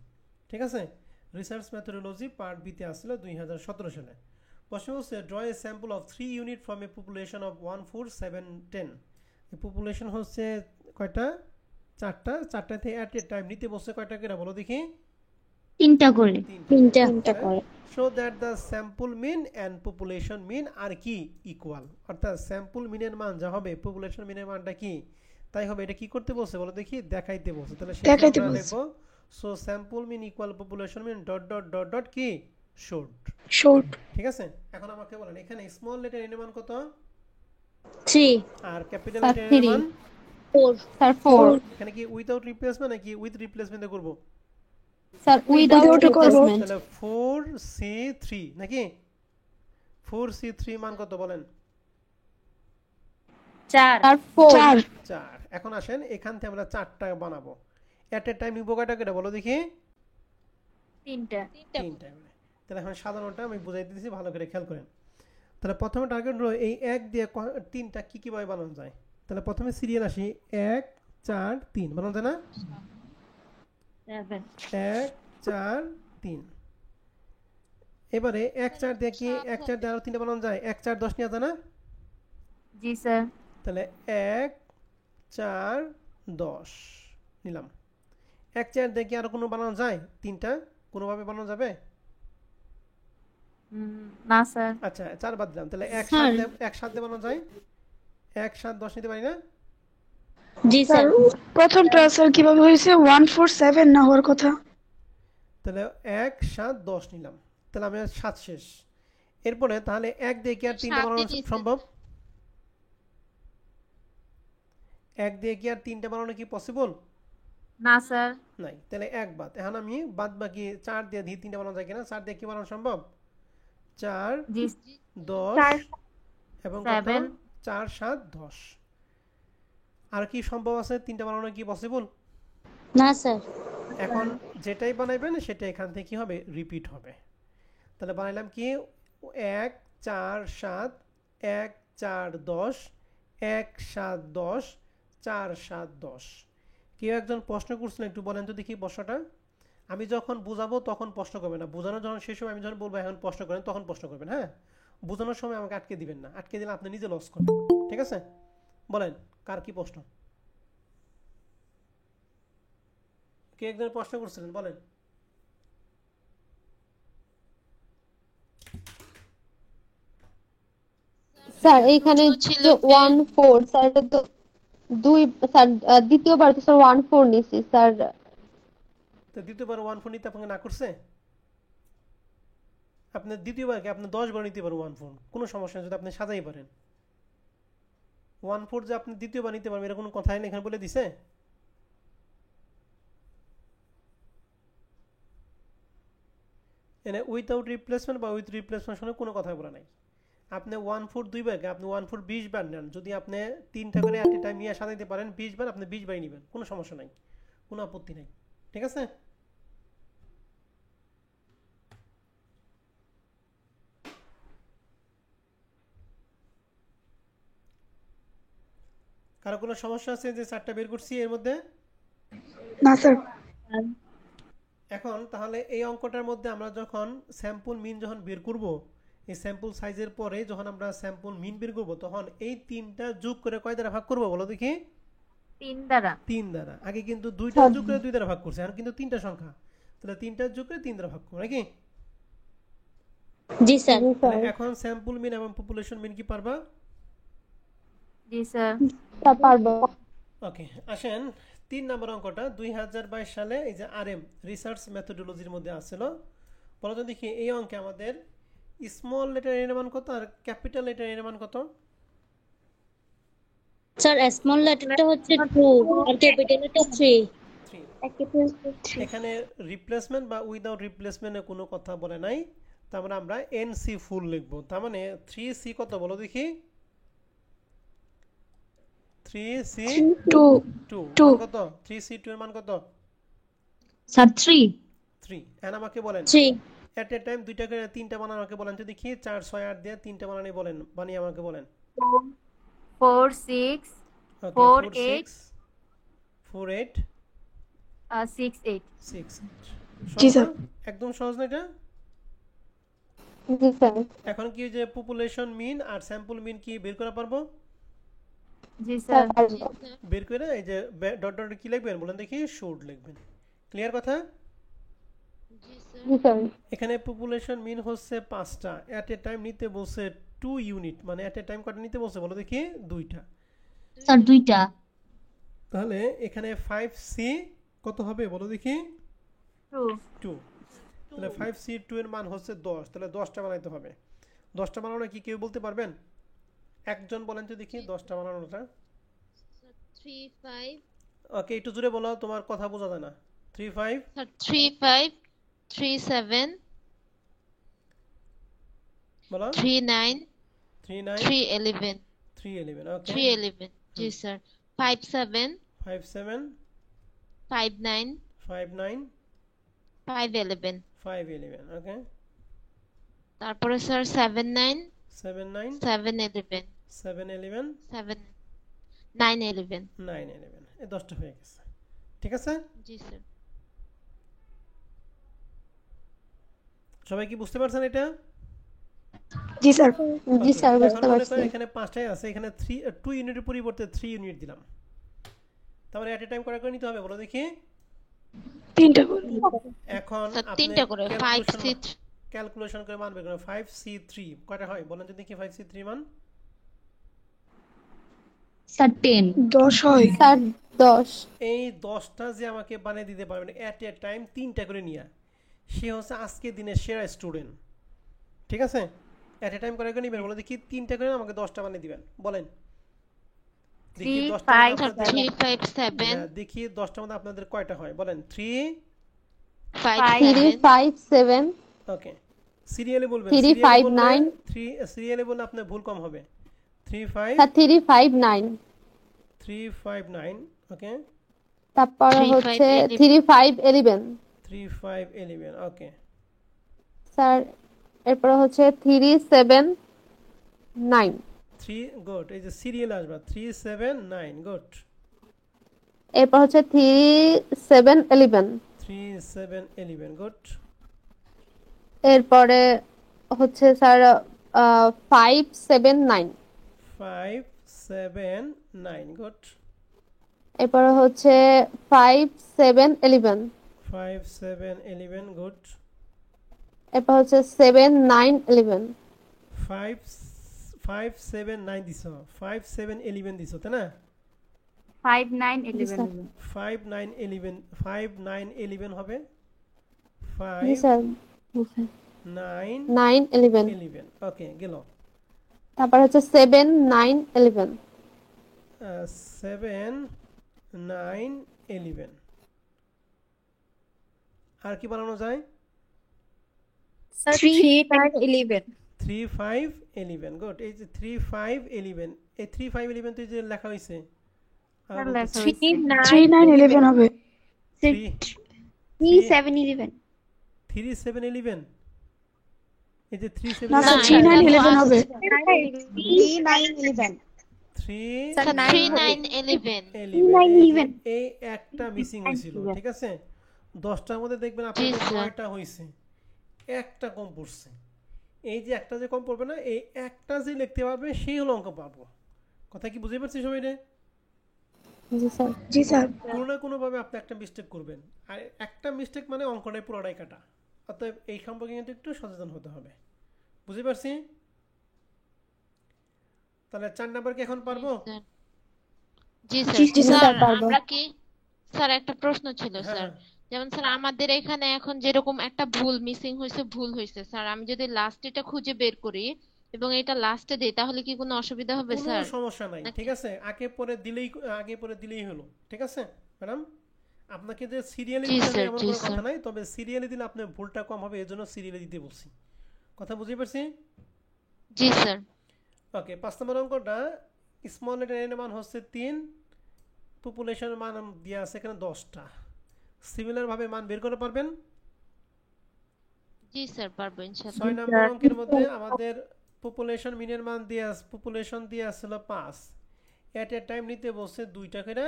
ঠিক আছে? রিসার্চ মেথোডোলজি পার্ট বিতে আসছিল 2017 সালে। প্রশ্ন হচ্ছে draw A sample of 3 unit from a population of 1 4 7 10। এই পপুলেশন হচ্ছে কয়টা? 4টা থেকে এট এ টাইম নিতে বসে কয়টা করে বলো দেখি? 3টা করে। 3টা করে। Show that the sample mean and population mean আর কি ইকুয়াল, অর্থাৎ স্যাম্পল মিনের মান যা হবে পপুলেশন মিনের মানটা কি তাই হবে। এটা কি করতে বলছে বলো দেখি? দেখাইতে বলছে। তাহলে সেটা আমরা লিখবো so sample mean equal population mean dot dot dot dot কি শর্ট, ঠিক আছে? এখন আমাকে বলেন এখানে স্মল লেটার এর মান কত? 3 আর ক্যাপিটাল লেটার এর মান 4 স্যার 4 এখানে কি উইদাউট রিপ্লেসমেন্ট নাকি উইথ রিপ্লেসমেন্ট করব? Sir without replacement. তাহলে 4C3 নাকি? 4C3 মান কত বলেন? 4 4। এখন আসেন এখান থেকে আমরা 4টা বানাবো। এট এ টাইম নিব কয়টা করে বলো দেখি? 3টা। 3টা। তাহলে এখন সাধারণটা আমি বুঝাই দিতেছি, ভালো করে খেয়াল করেন। তাহলে প্রথমে টার্গেট হলো এই 1 দিয়ে 3টা কি কিভাবে বানানো যায়। তাহলে প্রথমে সিরিয়াল আসি 1 4 3 বানানো যায় না? 7 1 4 3। এবারে 1 4 দিয়ে কি 1 4 দিয়ে আরো 3টা বানানো যায়? 1 4 10 নেওয়া যায় না? জি স্যার। তাহলে 1 4 10 নিলাম। 1 4 দিয়ে কি আরো কোনো বানানো যায়? 3টা কোনোভাবে বানানো যাবে? না স্যার। আচ্ছা 4 বাদ দিলাম। তাহলে 1 7 দিয়ে বানানো যায়? 1 7 10 নিতে পারি না? জি স্যার। প্রথমটা স্যার কিভাবে হয়েছে? 1 4 7 না হওয়ার কথা। তাহলে 1 7 10 নিলাম। তাহলে আমি 7 শেষ। এরপরে তাহলে 1 দিয়ে কি আর 3টা বানানো সম্ভব? 1 দিয়ে কি আর 3টা বানানো কি পসিবল? না স্যার। নাই। তাহলে 1 বাদ। এখন আমি বাদ বাকি 4 দিয়ে 3টা বানানো যায় কিনা? 4 দিয়ে কি বানানো সম্ভব? 4 জি 10 এবং কত? 7 4 7 10। আর কি সম্ভব আছে? 3টা বানানো কি পসিবল? না স্যার। এখন যেটাই বানাইবেন সেটা এখান থেকে কি হবে? রিপিট হবে। তাহলে বানাইলাম কি 1 4 7 1 4 10 1 7 10 4 7 10। কেউ একজন প্রশ্ন করছিলেন, একটু বলেন তো দেখি প্রশ্নটা। আমি যখন বুঝাবো তখন প্রশ্ন করবেন না, বোঝানো যখন শেষ হবে আমি যখন বলবো এখন প্রশ্ন করেন তখন প্রশ্ন করবেন। হ্যাঁ, বোঝানোর সময় আমাকে আটকে দিবেন না, আটকে দিলে আপনি নিজে লস করবেন, ঠিক আছে? বলেন কার কি প্রশ্ন? কে একজন প্রশ্ন করছিলেন বলেন। স্যার এইখানে যে 1 4 স্যার এটা তো 2 স্যার দ্বিতীয়বার তো স্যার 1 4 নিছি স্যার। তো দ্বিতীয়বার 1 4 নিতে আপনাকে না করছে? আপনি দ্বিতীয়বার কি আপনি 10 বার নিতে পারেন 1 4, কোনো সমস্যা নেই যদি আপনি সাজাই পারেন। 1 4 যে আপনি দ্বিতীয়বার নিতে পারবেন এরকম কোনো কথাই না এখানে বলে দিছে। এনে উইথাউট রিপ্লেসমেন্ট বা উইথ রিপ্লেসমেন্ট শুনে কোনো কথা বলা নাই। আপনি 1 4 দুইবার আপনি 1 4 20 বার নেন, যদি আপনি 3টা করে এট এ টাইম নিয়ে সাজাইতে পারেন 20 বার, আপনি 20 বারই নেবেন, কোনো সমস্যা নাই, কোনো আপত্তি নাই, ঠিক আছে? কারো কোনো সমস্যা আছে যে 4টা বের করছি এর মধ্যে? না স্যার। এখন তাহলে এই অঙ্কটার মধ্যে আমরা যখন স্যাম্পল মিন যখন বের করব, এই স্যাম্পল সাইজের পরে যখন আমরা স্যাম্পল মিন বের করব তখন এই তিনটা যোগ করে কয় দ্বারা ভাগ করব বলো দেখি? 3 দ্বারা। 3 দ্বারা। আগে কিন্তু দুইটা যোগ করে 2 দ্বারা ভাগ করছে, এখন কিন্তু তিনটা সংখ্যা, তাহলে তিনটা যোগ করে 3 দ্বারা ভাগ করব নাকি? জি স্যার। তাহলে এখন স্যাম্পল মিন এবং পপুলেশন মিন কি পারবা? জি স্যার। পারবো। ওকে, আসেন 3 নম্বর অঙ্কটা 2022 সালে এই যে আরএম রিসার্চ মেথোডোলজির মধ্যে আসছিল। বলো তো দেখি এই অঙ্কে আমাদের স্মল লেটার এর মান কত আর ক্যাপিটাল লেটার এর মান কত? স্যার স্মল লেটারটা হচ্ছে 2 আর ক্যাপিটালটা 3। 3। এখানে রিপ্লেসমেন্ট বা উইদাউট রিপ্লেসমেন্টের কোনো কথা বলে নাই, তার মানে আমরা এনসি ফুল লিখব। তার মানে 3c কত বলো দেখি? 3c 2 কত? 3c2 এর মান কত? স্যার 3। 3। এখন আমাকে বলেন 3 এট এ টাইম দুইটা করে তিনটা বানান আমাকে বলেন তো দেখি। 4 6 8 দিয়ে তিনটা বানানি বলেন, বানিয়ে আমাকে বলেন। 4 6 ওকে 4 4 8 6 4 8 6 8। 6 জি স্যার। একদম সহজ না এটা? জি স্যার। এখন কি যে পপুলেশন মিন আর স্যাম্পল মিন কি বের করা পারবো? জি স্যার। বের করে এই যে ডট ডট কি লিখবেন বলেন দেখি? শুড লিখবেন। ক্লিয়ার কথা? জি স্যার। এখানে পপুলেশন মিন হচ্ছে 5টা, এট এ টাইম নিতে বলছে 2 ইউনিট, মানে এট এ টাইম কয়টা নিতে বলছে বলো দেখি? 2টা। স্যার 2টা। তাহলে এখানে 5c কত হবে বলো দেখি? 2। তাহলে 5c2 এর মান হচ্ছে 10, তাহলে 10টা বানাইতে হবে। 10টা বানানো কি কেউ বলতে পারবেন? একজন বলেন তো দেখি 10টা বানানোটা। 3 5 ওকে, একটু জোরে বলো, তোমার কথা বোঝা যায় না। 3 5 স্যার 3 5 3 7 বলো। 3 9 3 9 3 11 3 11 ওকে। 3 11 জি স্যার 5 7 5 7 5 9 5 9 5 11 5 11 ওকে। তারপরে স্যার 7 9 7 9 7 11 7 11 7 9 11 9 11 এই 10টা হয়ে গেছে। ঠিক আছে? জি স্যার সবাই কি বুঝতে পারছেন এটা? জি স্যার। জি স্যার বুঝতে পারছি। এখানে 5টাই আছে, এখানে 2 ইউনিটের পরিবর্তে 3 ইউনিট দিলাম। তাহলে এট এ টাইম কয়টা করে নিতে হবে বলো দেখি? 3টা করে। এখন স্যার আপনি 3টা করে 5 6 ক্যালকুলেশন করে মান বের করুন। 5c3 কয়টা হয় বলেন তো দেখি? 5c3 মান স্যার 10। 10 হয়। স্যার 10। এই 10টা যে আমাকে বানিয়ে দিতে পারবেন এট এ টাইম 3টা করে নিয়ে, সে হচ্ছে আজকের দিনের সেরা স্টুডেন্ট। ঠিক আছে? এট এ টাইম করে নিবেন বলে দেখি 3টা করে আমাকে 10টা বানিয়ে দিবেন বলেন দেখি। 10টা 3 5 7 দেখি 10টার মধ্যে আপনাদের কয়টা হয় বলেন? 3 5 5 7 ওকে। সিরিয়ালে বলবেন। 3 5 9 3 সিরিয়ালে বললে আপনার ভুল কম হবে। 3 5 স্যার 3 5 9। 3 5 9 ওকে। তারপর 3 হচ্ছে 5 3 5 11। 3 5 11 ওকে। স্যার এরপর হচ্ছে 3 7 9। 3 গুড। এই যে সিরিয়াল আসবে 3 7 9 গুড। এরপর হচ্ছে 3 7 11। 3 7 11 গুড। এরপরে হচ্ছে স্যার 5 7 9। 5 7 9 গুড। এরপরে হচ্ছে 5 7 11। 5 7 11 গুড। এরপর হচ্ছে 7 9 11। 5 7 9 দিছো, 5 7 11 দিছো তাই না? 5 9 11। 5 9 11 5 9 11 হবে। জি 5 স্যার 9 9 11। 11 ওকে গেল। তারপর হচ্ছে 7 9 11। 7 9 11 আর কি বানানো যায়? 3 9 11। 3 5 11 গুড। এই যে 3 5 11 এই 3 5 11 তো এই যে লেখা হইছে 3 9 11 হবে। 3 3 7 11। 3 7 11 এই যে 3 7 না স্যার 3 9 11 হবে। 3 9 11। 3 স্যার 3 9 11 11 এই একটা মিসিং হয়েছিল। ঠিক আছে? 10টার মধ্যে দেখবেন আপনাদের স্যার। 9টা হইছে, একটা কম পড়ছে। এই যে একটা যে কম পড়বে না, এই একটা যে লিখতে পারবে সেই হলো অঙ্ক পাবো। কথা কি বুঝতে পারছি সবাই রে? জি স্যার। জি স্যার। কোনো না কোনোভাবে আপনি একটা মিস্টেক করবেন, আর একটা মিস্টেক মানে অঙ্কটাই পুরোটাই কাটা। অতএব এই সম্পর্কে কিন্তু একটু সচেতন হতে হবে। বুঝতে পারছি? তাহলে 4 নাম্বার কি এখন পারবো? স্যার জি জি স্যার স্যার। স্যার পারবো। আমরা কি স্যার একটা প্রশ্ন ছিল হ্যাঁ স্যার, হ্যাঁ, যেমন স্যার আমাদের এখানে এখন যেরকম একটা ভুল মিসিং হয়েছে, ভুল হয়েছে স্যার, আমি যদি লাস্ট এটা খুঁজে বের করি এবং এটা লাস্টে দেই তাহলে কি কোনো অসুবিধা হবে কোনো স্যার? সমস্যা নাই, নাকি ঠিক আছে? আগে পরে দিলেই হলো, ঠিক আছে ম্যাডাম? আপনাকে যে সিরিয়ালি জি দিতে হবে স্যার এমন জি কোনো স্যার কথা নাই, তবে সিরিয়ালি দিলে আপনার ভুলটা কম হবে, এজন্য সিরিয়ালি দিতে বলছি। কথা বুঝতে পারছি? জি স্যার। ওকে, 5 নম্বর অঙ্কটা, স্মল লেটার এন এর মান হচ্ছে 3, পপুলেশনের মান দেওয়া আছে এখানে 10টা। সিমিলার ভাবে মান বের করে পারবেন। জি স্যার পারবো ইনশাআল্লাহ। 6 নম্বর অঙ্কের মধ্যে আমাদের পপুলেশন মিনের মান পপুলেশন দিয়ে আসছিল 5, এট এ টাইম নিতে বলছে 2টা করে।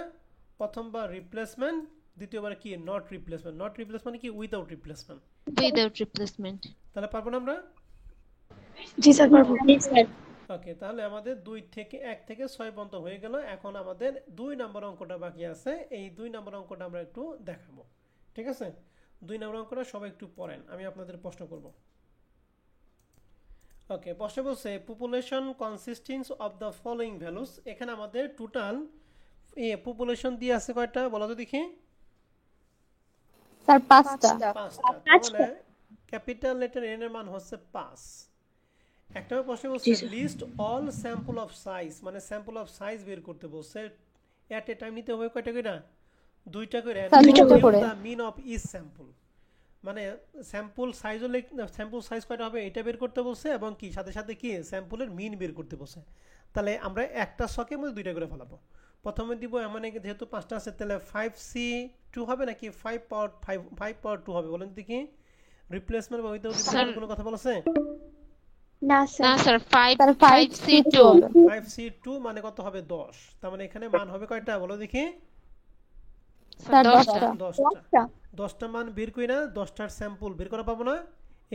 প্রথমবার রিপ্লেসমেন্ট, দ্বিতীয়বার কি নট রিপ্লেসমেন্ট। নট রিপ্লেসমেন্ট কি উইদাউট রিপ্লেসমেন্ট। Without replacement. তাহলে পারবো না আমরা? জি স্যার পারবো। জি স্যার। ওকে, তাহলে আমাদের 1 থেকে 6 পর্যন্ত হয়ে গেল। এখন আমাদের 2 নম্বর অঙ্কটা বাকি আছে। এই 2 নম্বর অঙ্কটা আমরা একটু দেখাবো, ঠিক আছে? 2 নম্বর অঙ্কটা সবাই একটু পড়েন, আমি আপনাদের প্রশ্ন করব। ওকে, প্রশ্ন বলছে population consistings of the following values. এখানে আমাদের টোটাল পপুলেশন দিয়ে আছে কয়টা বলো তো দেখি? স্যার 5টা। 5টা। তার মানে ক্যাপিটাল লেটার এন এর মান হচ্ছে 5। একটা প্রশ্ন বলছে list all sample of size, মানে স্যাম্পল অফ সাইজ বের করতে বলছে। এট এ টাইম নিতে হবে কয়টা করে? 2টা করে। স্যার 2টা করে। The mean of each sample, মানে স্যাম্পল সাইজও স্যাম্পল সাইজ কয়টা হবে এটা বের করতে বলছে, এবং কি সাথে সাথে কি স্যাম্পলের মিন বের করতে বলছে। তাহলে আমরা একটা শখের মধ্যে 2টা করে ফেলাবো। প্রথমে দিব মানে যেহেতু 5টা আছে, তাহলে 5C2 হবে নাকি 5 পাওয়ার 2 হবে? বলেন দেখি। রিপ্লেসমেন্ট বা উইদাউট রিপ্লেসমেন্ট কোনো কথা বলেছে? না না sir. Sir sir 5C2। 5C2 হবে। 5C2 মানে কত হবে? 10। তার মানে এখানে মান হবে কয়টা বলো দেখি? স্যার 10টা। 10টা। 10টা মান বের করি না, 10টার স্যাম্পল বের করা পাবো না।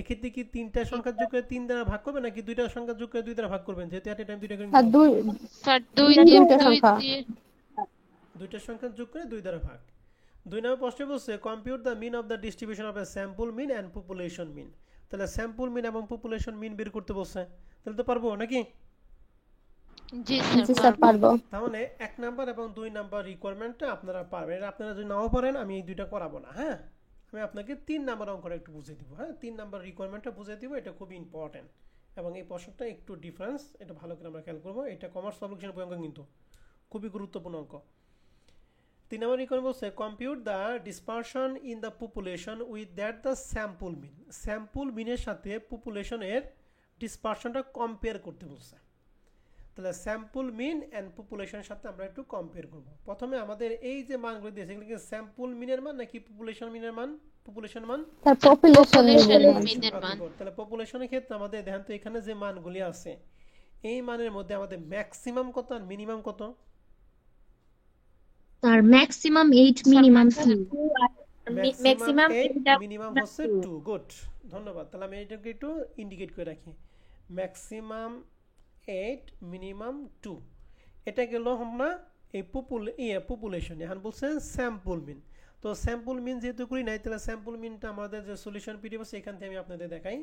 এক্ষেত্রে কি 3টা সংখ্যা যোগ করে 3 দ্বারা ভাগ করবেন, নাকি 2টা সংখ্যা যোগ করে 2 দ্বারা ভাগ করবেন? যেহেতু এট এ টাইম 2টা করে স্যার নিতে হবে। 2 স্যার 2 দিয়ে 2টা 2 সংখ্যা। দিয়ে 2টা সংখ্যা যোগ করে 2 দ্বারা ভাগ। 2 নম্বর প্রশ্ন বলছে compute the mean of the distribution of a sample mean and population mean. তাহলে স্যাম্পল মিন এবং পপুলেশন মিন বের করতে বলছে। তাহলে তো পারবো নাকি? জি জি স্যার স্যার পারবো। পারবো। তাহলে 1 নাম্বার এবং 2 নাম্বার রিকোয়ারমেন্টটা আপনারা পারবেন। এটা আপনারা যদি নাও পারেন আমি এই 2টা করাবো না, হ্যাঁ? আমি আপনাকে 3 নাম্বার অঙ্কটা একটু বুঝিয়ে দিব, হ্যাঁ? 3 নাম্বার রিকোয়ারমেন্টটা বুঝিয়ে দিব, এটা খুব ইম্পর্টেন্ট। এবং এই প্রশ্নটা একটু ডিফারেন্স, এটা ভালো করে আমরা খেয়াল করবো। এটা কমার্স পাবলিকেশন বই অঙ্ক, কিন্তু খুবই গুরুত্বপূর্ণ অঙ্ক। 3 নম্বর রিকোয়ারমেন্ট বলছে compute the dispersion in the population with that the sample mean. Sample মিনের সাথে পপুলেশনের ডিসপারশনটা কম্পেয়ার করতে বলছে। তাহলে স্যাম্পল মিন অ্যান্ড পপুলেশনের সাথে আমরা একটু কম্পেয়ার করব। প্রথমে আমাদের এই যে মানগুলো দিয়েছে এগুলো কি স্যাম্পল মিনের মান নাকি পপুলেশন মিনের মান? পপুলেশন মান। স্যার পপুলেশন মিনের ওকে, মান। গুড। তাহলে পপুলেশনের ক্ষেত্রে আমাদের দেখেন তো এখানে যে মানগুলি আছে এই মানের মধ্যে আমাদের ম্যাক্সিমাম কত আর মিনিমাম কত? Sir maximum 8 minimum 2। Maximum 8, minimum হচ্ছে 2। গুড, ধন্যবাদ। তাহলে আমি এটাকে একটু ইন্ডিকেট করে রাখি। Maximum 8, minimum 2। এটা গেল আমরা এই পপুলেশন। এখন বলছে স্যাম্পল মিন। তো স্যাম্পল মিন যেহেতু করি নাই, তাহলে স্যাম্পল মিনটা আমাদের যে সলিউশন পিডিএফ আছে এখান থেকে আমি আপনাদের দেখাই।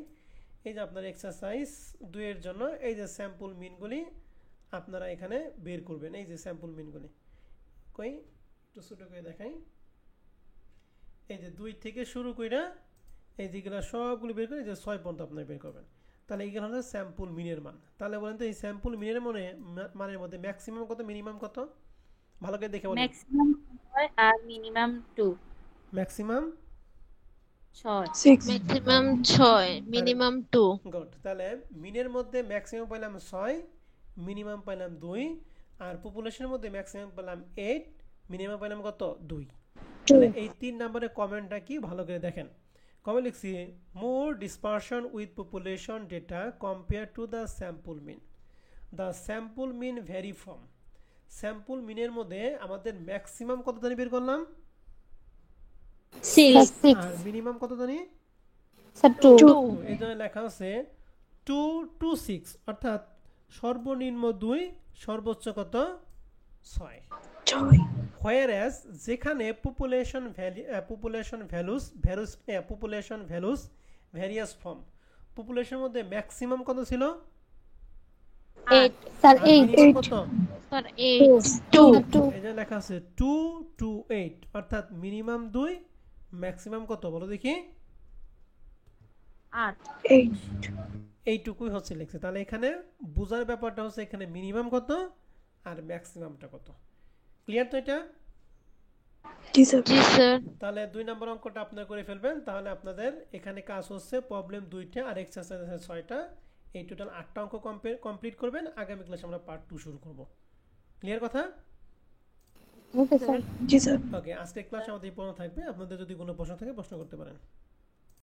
এই যে আপনার এক্সারসাইজ 2 এর জন্য এই যে স্যাম্পল মিনগুলি আপনারা এখানে বের করবেন। এই যে স্যাম্পল মিনগুলি কই একটু ছোট করে দেখাই। এই যে 2 থেকে শুরু কইরা এই যেগুলো সবগুলো বের করে এই যে 6 পর্যন্ত আপনারা বের করবেন। তাহলে এইগুলো হলো স্যাম্পল মিনের মান। তাহলে বলেন তো এই স্যাম্পল মিনের মানের মধ্যে ম্যাক্সিমাম কত মিনিমাম কত? ভালো করে দেখে বলেন। ম্যাক্সিমাম 6 আর minimum 2। Maximum 6। 6। Maximum 6, minimum 2। Good. তাহলে মিনের মধ্যে ম্যাক্সিমাম পাইলাম 6, মিনিমাম পাইলাম 2, আর পপুলেশনের মধ্যে ম্যাক্সিমাম পেলাম 8, মিনিমাম পাইলাম কত? 2। তাহলে এই 3 নম্বরের কমেন্টটা কি ভালো করে দেখেন। কমেন্ট লিখছি more dispersion with population data compare to the sample mean. The sample mean vary from. Sample মিনের মধ্যে আমাদের ম্যাক্সিমাম কত জানি বের করলাম, 6। আর মিনিমাম কত জানি? স্যার 2। এই জন্য লেখা আছে 2 টু 6 অর্থাৎ সর্বনিম্ন 2 সর্বোচ্চ কত 6 ছয় whereas যেখানে পপুলেশন ভ্যালুস ভ্যারিয়াস ফর্ম পপুলেশনের মধ্যে ম্যাক্সিমাম কত ছিল 8 স্যার আর 8 মিনিমাম কত স্যার 8 2 এই যে লেখা আছে 2 টু 8 অর্থাৎ মিনিমাম 2 ম্যাক্সিমাম কত বলো দেখি 8 8 এইটুকুই হচ্ছে লিখছে তাহলে এখানে বোঝার ব্যাপারটা হচ্ছে এখানে মিনিমাম কত আর ম্যাক্সিমামটা কত ক্লিয়ার তো এটা জি স্যার জি স্যার তাহলে 2 নম্বর অঙ্কটা আপনারা করে ফেলবেন তাহলে আপনাদের এখানে কাজ হচ্ছে প্রবলেম 2টা আর এক্সারসাইজ আছে 6টা এই টোটাল 8টা অঙ্ক কমপ্লিট করবেন আগামী ক্লাসে আমরা পার্ট 2 শুরু করব ক্লিয়ার কথা ওকে স্যার জি স্যার ওকে আজকে ক্লাস আমাদের এই পর্যন্ত থাকবে আপনাদের যদি কোনো প্রশ্ন থাকে প্রশ্ন করতে পারেন